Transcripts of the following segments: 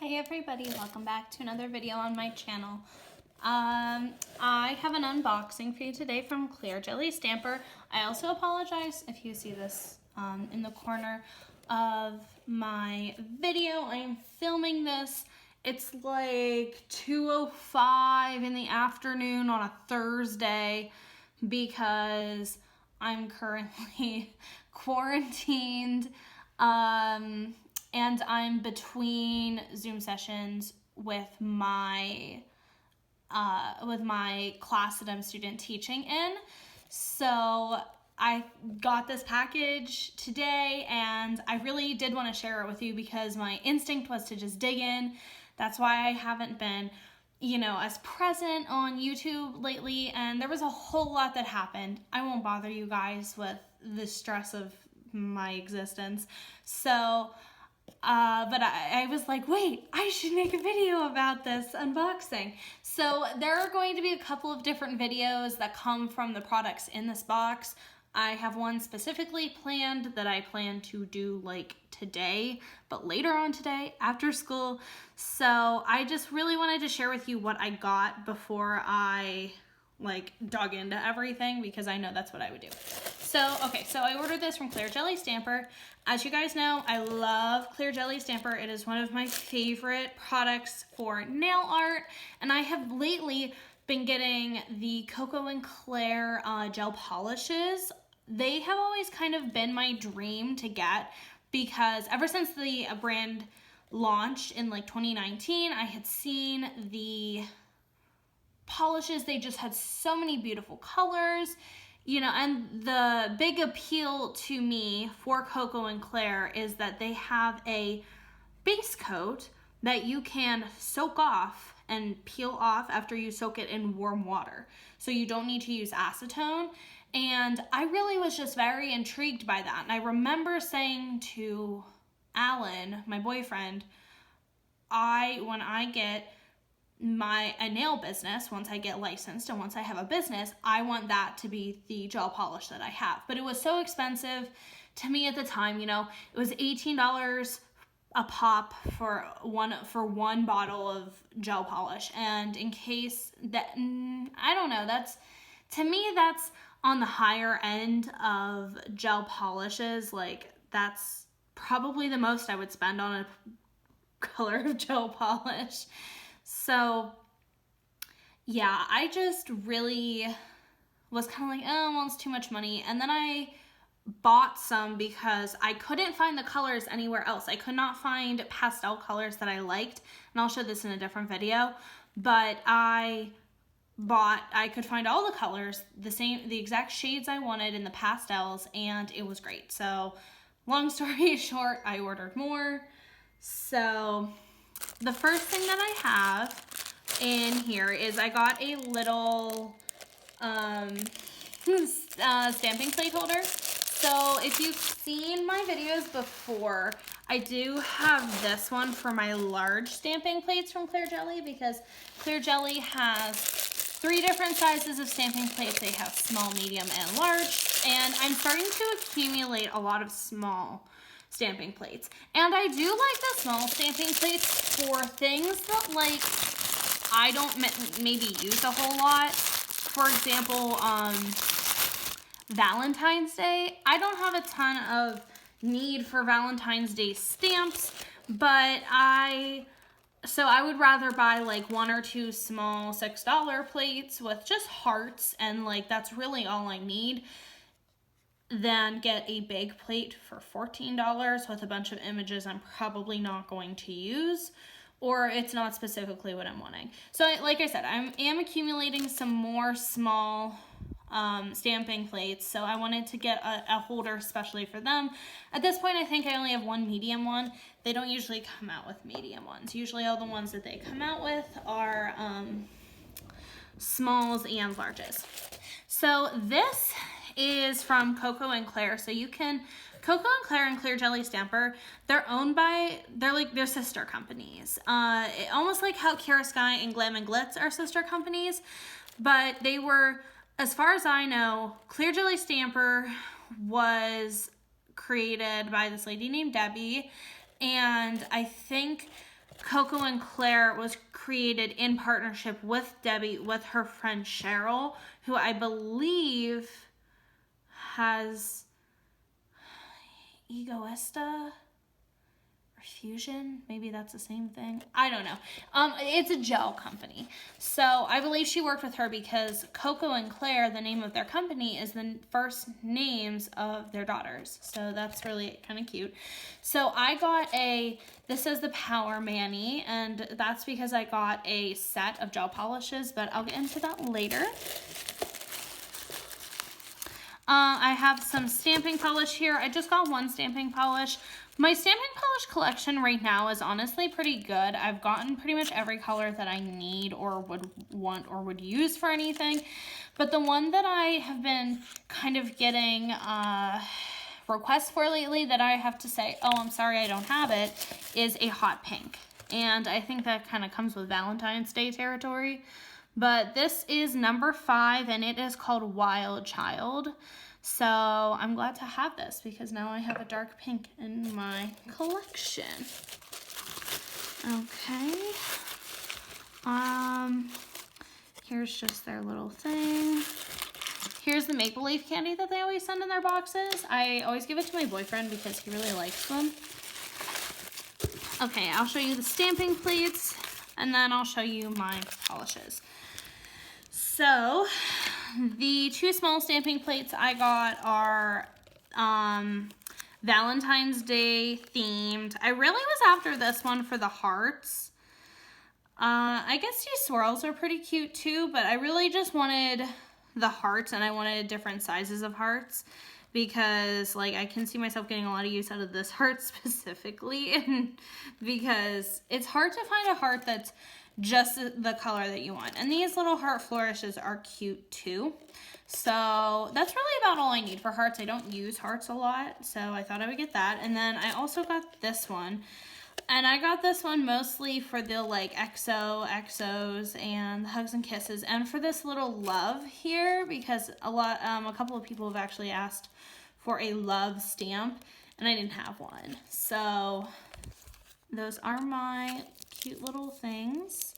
Hey everybody, welcome back to another video on my channel. I have an unboxing for you today from Clear Jelly Stamper. I also apologize if you see this in the corner of my video. I am filming this. It's like 2:05 in the afternoon on a Thursday because I'm currently quarantined. And I'm between Zoom sessions with my class that I'm student teaching in. So I got this package today and I really did want to share it with you because my instinct was to just dig in. That's why I haven't been, as present on YouTube lately, and there was a whole lot that happened. I won't bother you guys with the stress of my existence. So but I was like, wait, I should make a video about this unboxing. So there are going to be a couple of different videos that come from the products in this box. I have one specifically planned that I plan to do like today, but later on today after school. So I just really wanted to share with you what I got before I dug into everything, because I know that's what I would do. So, okay, so I ordered this from Clear Jelly Stamper. As you guys know, I love Clear Jelly Stamper. It is one of my favorite products for nail art, and I have lately been getting the Koko and Claire gel polishes. They have always kind of been my dream to get because ever since the brand launched in 2019, I had seen the polishes. They just had so many beautiful colors, and the big appeal to me for Koko and Claire is that they have a base coat that you can soak off and peel off after you soak it in warm water. So you don't need to use acetone. And I really was just very intrigued by that. And I remember saying to Alan, my boyfriend, when I get a nail business, once I get licensed and once I have a business, I want that to be the gel polish that I have. But it was so expensive to me at the time. It was $18 a pop for one bottle of gel polish. And in case that, I don't know, to me that's on the higher end of gel polishes. That's probably the most I would spend on a color of gel polish. So yeah, I just really was kind of like, oh, well, it's too much money. And then I bought some because I couldn't find the colors anywhere else. I could not find pastel colors that I liked, and I'll show this in a different video, but I could find all the colors, the exact shades I wanted in the pastels, and it was great. So long story short, I ordered more. So the first thing that I have in here is I got a little stamping plate holder. So if you've seen my videos before, I do have this one for my large stamping plates from Clear Jelly, because Clear Jelly has 3 different sizes of stamping plates. They have small, medium, and large, and I'm starting to accumulate a lot of small stamping plates. And I do like the small stamping plates for things that I don't maybe use a whole lot. For example, Valentine's Day. I don't have a ton of need for Valentine's Day stamps, but so I would rather buy 1 or 2 small $6 plates with just hearts, and that's really all I need, than get a big plate for $14 with a bunch of images I'm probably not going to use, or it's not specifically what I'm wanting. So like I said, I am accumulating some more small stamping plates, so I wanted to get a holder especially for them. At this point, I think I only have one medium one. They don't usually come out with medium ones. Usually all the ones that they come out with are smalls and larges. So this is from Koko and Claire. So Koko and Claire and Clear Jelly Stamper, they're sister companies. Almost like how Kira Sky and Glam and Glitz are sister companies, but they were, as far as I know, Clear Jelly Stamper was created by this lady named Debbie, and I think Koko and Claire was created in partnership with Debbie, with her friend Cheryl, who I believe has Egoista or Fusion. Maybe that's the same thing. I don't know. It's a gel company. So I believe she worked with her because Koko and Claire, the name of their company, is the first names of their daughters. So that's really kind of cute. So I got this is the Power Mani, and that's because I got a set of gel polishes, but I'll get into that later. I have some stamping polish here. I just got one stamping polish. My stamping polish collection right now is honestly pretty good. I've gotten pretty much every color that I need or would want or would use for anything. But the one that I have been kind of getting requests for lately that I have to say, oh, I'm sorry I don't have it, is a hot pink. And I think that kind of comes with Valentine's Day territory. But this is number 5, and it is called Wild Child. So I'm glad to have this because now I have a dark pink in my collection. Okay. Here's just their little thing. Here's the Maple Leaf candy that they always send in their boxes. I always give it to my boyfriend because he really likes them. Okay, I'll show you the stamping plates, and then I'll show you my polishes. So, the 2 small stamping plates I got are Valentine's Day themed. I really was after this one for the hearts. I guess these swirls are pretty cute too, but I really just wanted the hearts, and I wanted different sizes of hearts because like I can see myself getting a lot of use out of this heart specifically, and because it's hard to find a heart that's just the color that you want. And these little heart flourishes are cute too. So that's really about all I need for hearts. I don't use hearts a lot, so I thought I would get that. And then I also got this one. And I got this one mostly for the like XOs and hugs and kisses, and for this little love here because a couple of people have actually asked for a love stamp, and I didn't have one. So those are my cute little things.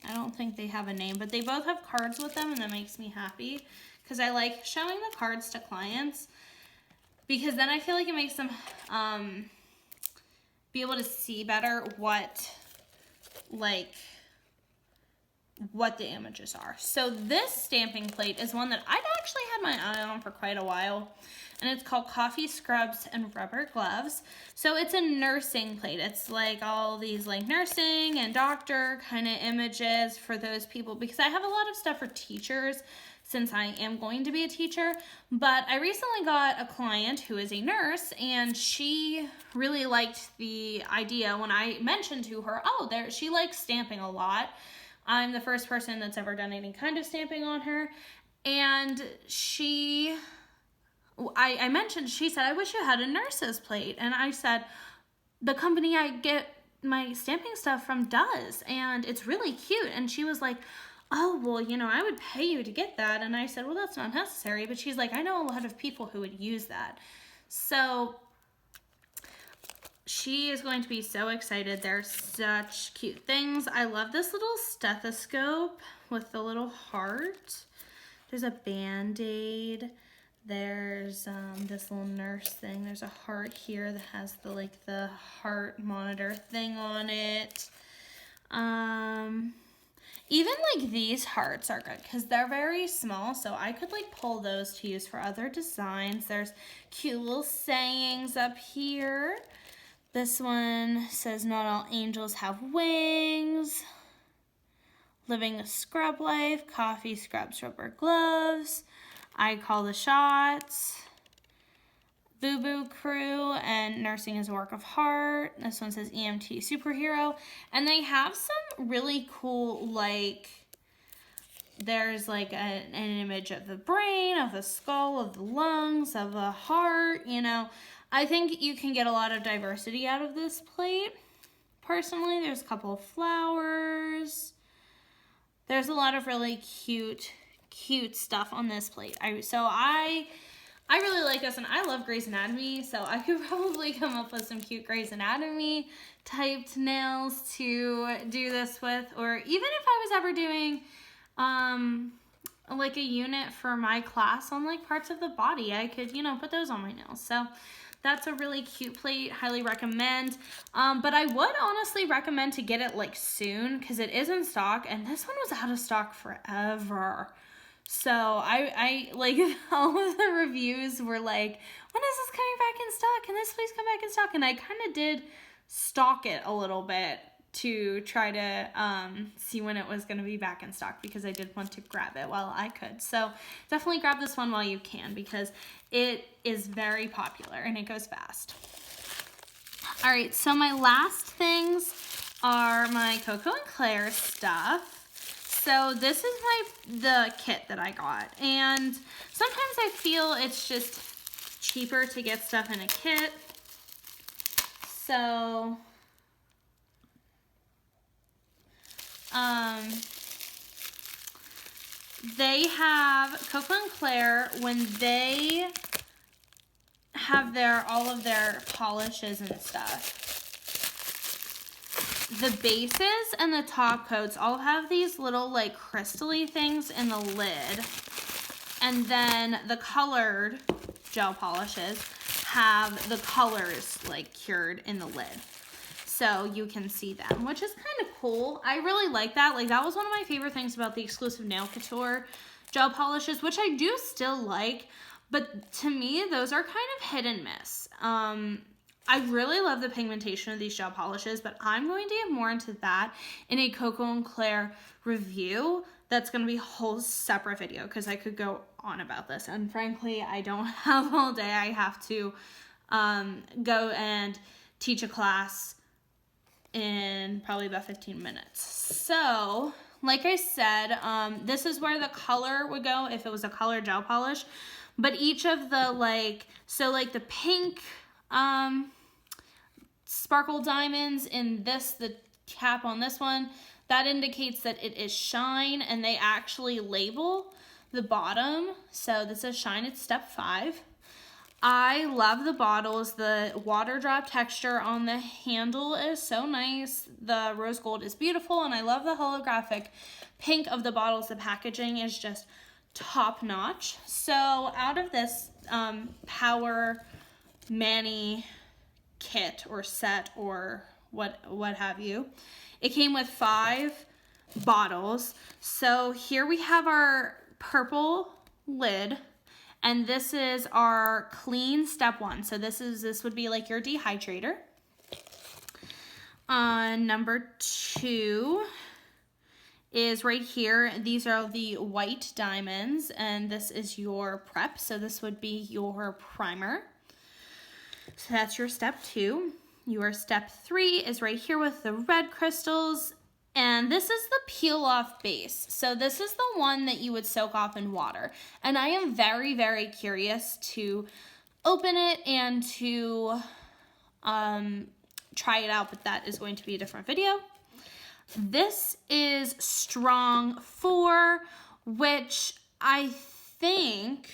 I don't think they have a name, but they both have cards with them, and that makes me happy because I like showing the cards to clients because then I feel like it makes them be able to see better what the images are. So this stamping plate is one that I've actually had my eye on for quite a while, and it's called Coffee Scrubs and Rubber Gloves. So it's a nursing plate. It's like all these like nursing and doctor kind of images for those people because I have a lot of stuff for teachers since I am going to be a teacher. But I recently got a client who is a nurse, and she really liked the idea when I mentioned to her, oh, she likes stamping a lot. I'm the first person that's ever done any kind of stamping on her. And I mentioned, she said, I wish you had a nurse's plate. And I said, the company I get my stamping stuff from does, and it's really cute. And she was like, oh, well, you know, I would pay you to get that. And I said, well, that's not necessary. But she's like, I know a lot of people who would use that. So she is going to be so excited. They're such cute things. I love this little stethoscope with the little heart. There's a Band-Aid. There's this little nurse thing. There's a heart here that has the heart monitor thing on it. Even like these hearts are good because they're very small, so I could like pull those to use for other designs. There's cute little sayings up here. This one says, not all angels have wings. Living a scrub life. Coffee Scrubs Rubber Gloves. I Call the Shots. Boo Boo Crew and Nursing is a Work of Heart. This one says EMT Superhero. And they have some really cool, like, there's like an image of the brain, of the skull, of the lungs, of the heart, you know. I think you can get a lot of diversity out of this plate. Personally, there's a couple of flowers. There's a lot of really cute stuff on this plate. I really like this, and I love Grey's Anatomy, so I could probably come up with some cute Grey's Anatomy typed nails to do this with, or even if I was ever doing like a unit for my class on like parts of the body, I could, you know, put those on my nails. So that's a really cute plate, highly recommend. But I would honestly recommend to get it like soon, because it is in stock, and this one was out of stock forever. So I like, all of the reviews were like, when is this coming back in stock? Can this please come back in stock? And I kind of did stalk it a little bit to try to see when it was going to be back in stock, because I did want to grab it while I could. So definitely grab this one while you can, because it is very popular and it goes fast. All right, so my last things are my Koko and Claire stuff. So this is the kit that I got, and sometimes I feel it's just cheaper to get stuff in a kit. So they have Koko and Claire, when they have all of their polishes and stuff, the bases and the top coats all have these little like crystally things in the lid, and then the colored gel polishes have the colors like cured in the lid, so you can see them, which is kind of cool. I really like that. Like, that was one of my favorite things about the exclusive Nail Couture gel polishes, which I do still like, but to me those are kind of hit and miss. I really love the pigmentation of these gel polishes, but I'm going to get more into that in a Koko and Claire review. That's going to be a whole separate video, because I could go on about this, and frankly I don't have all day. I have to go and teach a class in probably about 15 minutes. So like I said, this is where the color would go if it was a color gel polish, but each of the like, so like the pink sparkle diamonds in this, the cap on this one, that indicates that it is shine, and they actually label the bottom. So this is shine, it's step 5. I love the bottles. The water drop texture on the handle is so nice. The rose gold is beautiful, and I love the holographic pink of the bottles. The packaging is just top notch. So out of this Power Mani kit or set or what have you, it came with 5 bottles. So here we have our purple lid, and this is our clean step 1. So this would be like your dehydrator. Number 2 is right here. These are the white diamonds, and this is your prep. So this would be your primer. So that's your step 2. Your step 3 is right here with the red crystals, and this is the peel off base. So this is the one that you would soak off in water, and I am very, very curious to open it and to try it out, but that is going to be a different video. This is strong 4, which I think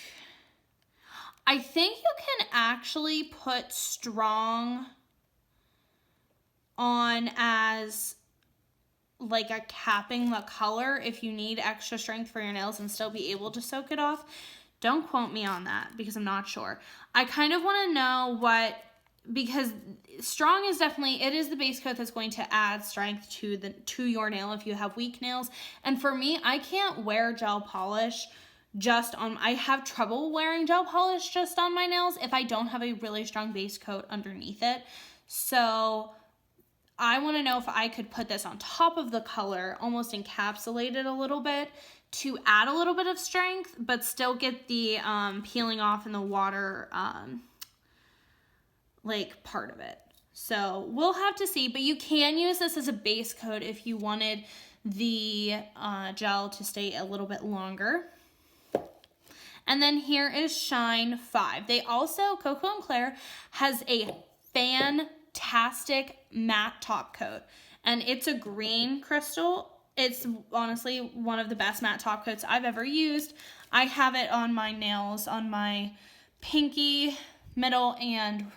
you can actually put strong on as like a capping the color if you need extra strength for your nails and still be able to soak it off. Don't quote me on that, because I'm not sure. I kind of want to know because strong is definitely, it is the base coat that's going to add strength to your nail if you have weak nails. And for me, I can't wear gel polish I have trouble wearing gel polish just on my nails if I don't have a really strong base coat underneath it. So I want to know if I could put this on top of the color, almost encapsulate it a little bit to add a little bit of strength, but still get the peeling off in the water like part of it. So we'll have to see, but you can use this as a base coat if you wanted the gel to stay a little bit longer. And then here is Shine 5. They also, Koko and Claire has a fantastic matte top coat, and it's a green crystal. It's honestly one of the best matte top coats I've ever used. I have it on my nails, on my pinky, middle, and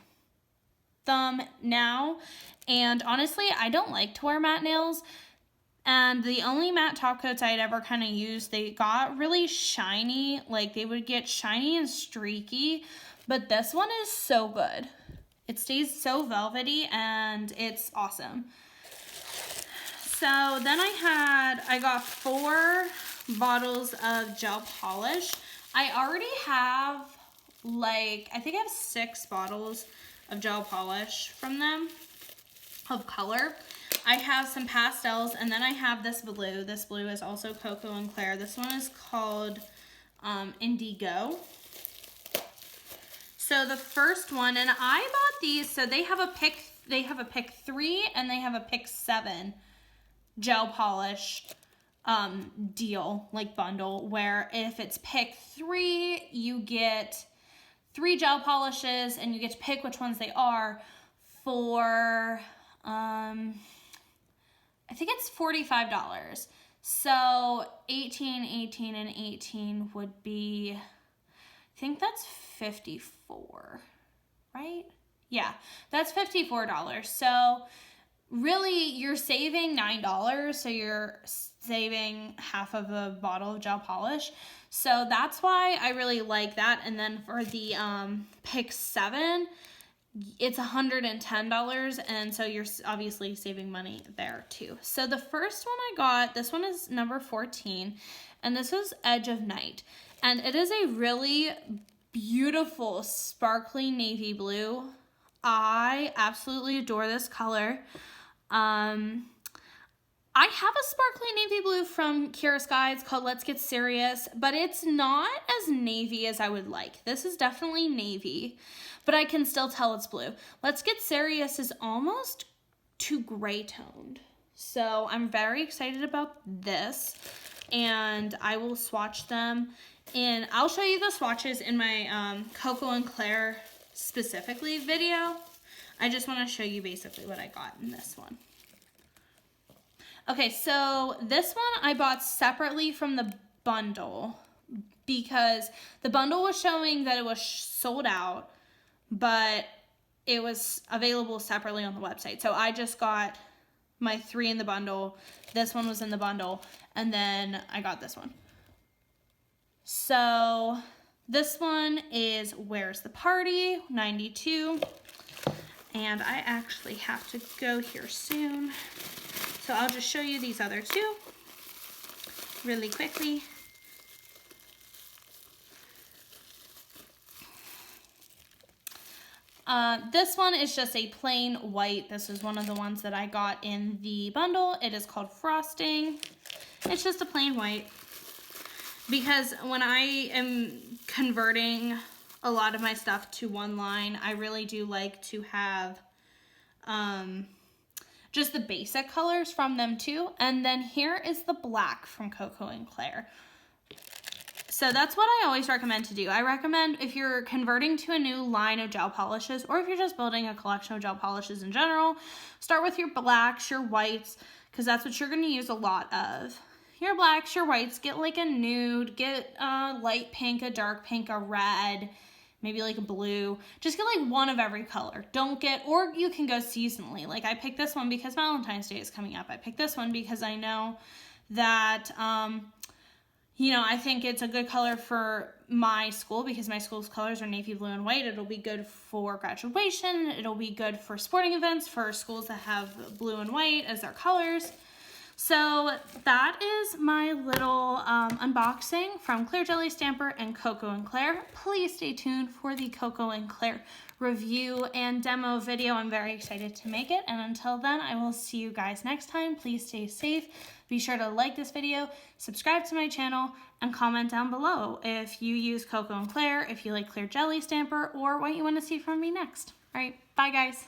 thumb now. And honestly, I don't like to wear matte nails. And the only matte top coats I'd ever kind of used, they got really shiny. Like, they would get shiny and streaky. But this one is so good. It stays so velvety and it's awesome. So then I got 4 bottles of gel polish. I already have, like, I think I have 6 bottles of gel polish from them of color. I have some pastels, and then I have this blue. This blue is also Koko and Claire. This one is called Indigo. So the first one, and I bought these, so they have a pick 3 and they have a pick 7 gel polish deal, like bundle, where if it's pick 3, you get 3 gel polishes and you get to pick which ones they are for I think it's $45. So 18, 18, and 18 would be, I think that's $54, right? Yeah, that's $54. So really, you're saving $9, so you're saving half of a bottle of gel polish. So that's why I really like that. And then for the pick 7, it's $110, and so you're obviously saving money there too. So the first one I got, this one is number 14, and this is Edge of Night. And it is a really beautiful, sparkly navy blue. I absolutely adore this color. I have a sparkly navy blue from Kira Sky. It's called Let's Get Serious, but it's not as navy as I would like. This is definitely navy, but I can still tell it's blue. Let's Get Serious is almost too gray toned. So I'm very excited about this, and I will swatch them in, I'll show you the swatches in my Koko and Claire specifically video. I just want to show you basically what I got in this one. Okay, so this one I bought separately from the bundle because the bundle was showing that it was sold out, but it was available separately on the website. So I just got my 3 in the bundle. This one was in the bundle, and then I got this one. So this one is Where's the Party, 92. And I actually have to go here soon. So I'll just show you these other 2 really quickly. This one is just a plain white. This is one of the ones that I got in the bundle. It is called Frosting. It's just a plain white. Because when I am converting a lot of my stuff to one line, I really do like to have just the basic colors from them too. And then here is the black from Koko and Claire. So that's what I always recommend to do. I recommend if you're converting to a new line of gel polishes, or if you're just building a collection of gel polishes in general, start with your blacks, your whites, because that's what you're going to use a lot of. Your blacks, your whites, get like a nude, get a light pink, a dark pink, a red, maybe like a blue. Just get like one of every color. Don't get, or you can go seasonally. Like I picked this one because Valentine's Day is coming up. I picked this one because I know that, you know, I think it's a good color for my school because my school's colors are navy blue and white. It'll be good for graduation. It'll be good for sporting events for schools that have blue and white as their colors. So that is my little unboxing from Clear Jelly Stamper and Koko and Claire. Please stay tuned for the Koko and Claire review and demo video. I'm very excited to make it. And until then, I will see you guys next time. Please stay safe. Be sure to like this video, subscribe to my channel, and comment down below if you use Koko and Claire, if you like Clear Jelly Stamper, or what you want to see from me next. All right, bye guys.